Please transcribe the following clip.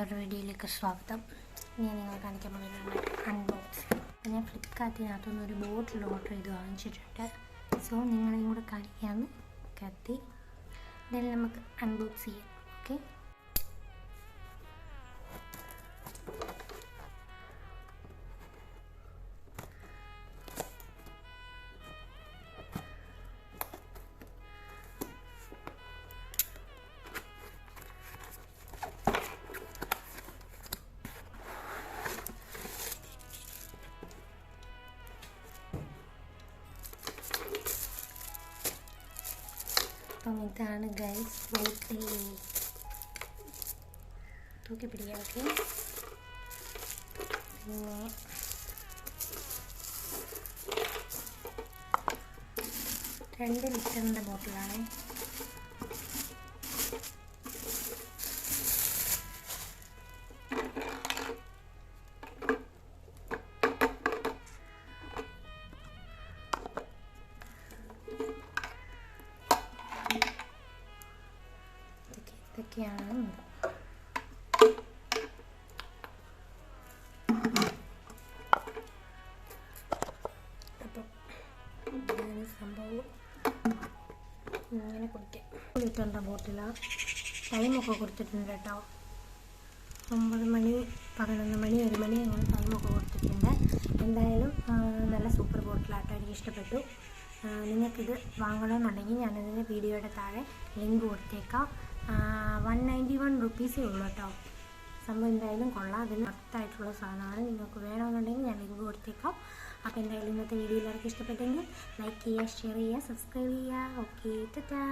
വേറൊരു വീഡിയോയിലേക്ക് സ്വാഗതം. ഞാൻ നിങ്ങൾ കാണിക്കാൻ പോകുന്നത് അൺബോക്സിങ്. ഞാൻ ഫ്ലിപ്കാർട്ടിനകത്തുനിന്ന് ഒരു ബോട്ടിൽ ഓർഡർ ചെയ്ത് വാങ്ങിച്ചിട്ടുണ്ട്. സോ നിങ്ങളെയും കൂടെ കാണിക്കാമെന്ന് കരുതി. ഇതെല്ലാം നമുക്ക് അൺബോക്സ് ചെയ്യാം. ഓക്കെ, അപ്പം ഇതാണ് ഗൈസ് ബോട്ടിൽ. തൂക്കി പിടിക്കാം. ഓക്കെ, പിന്നെ 2 ലിറ്ററിൻ്റെ ബോട്ടിലാണ്. ഇതൊക്കെയാണ്. അപ്പം ഇതാണ് സംഭവം. ഇങ്ങനെ കുടിക്കാം. ലിറ്ററിൻ്റെ ബോട്ടിലാണ്. ടൈമൊക്കെ കൊടുത്തിട്ടുണ്ട് കേട്ടോ. 9 മണി, 11 മണി, 1 മണി അങ്ങനെ ടൈമൊക്കെ കൊടുത്തിട്ടുണ്ട്. എന്തായാലും നല്ല സൂപ്പർ ബോട്ടിലാട്ടോ. എനിക്ക് ഇഷ്ടപ്പെട്ടു. നിങ്ങൾക്കിത് വാങ്ങണമെന്നുണ്ടെങ്കിൽ ഞാനതിൻ്റെ വീഡിയോയുടെ താഴെ ലിങ്ക് കൊടുത്തേക്കാം. 191 റുപ്പീസേ ഉള്ളൂ കേട്ടോ. സംഭവം എന്തായാലും കൊള്ളാം. അതിന് വർത്തായിട്ടുള്ള സാധനമാണ്. നിങ്ങൾക്ക് വേണമെന്നുണ്ടെങ്കിൽ ഞാൻ ലിങ്ക് കൊടുത്തേക്കാം. അപ്പോൾ എന്തായാലും ഇന്നത്തെ വീഡിയോ എല്ലാവർക്കും ഇഷ്ടപ്പെട്ടെങ്കിൽ ലൈക്ക് ചെയ്യുക, ഷെയർ ചെയ്യുക, സബ്സ്ക്രൈബ് ചെയ്യുക. ഓക്കെ, ടാറ്റാ.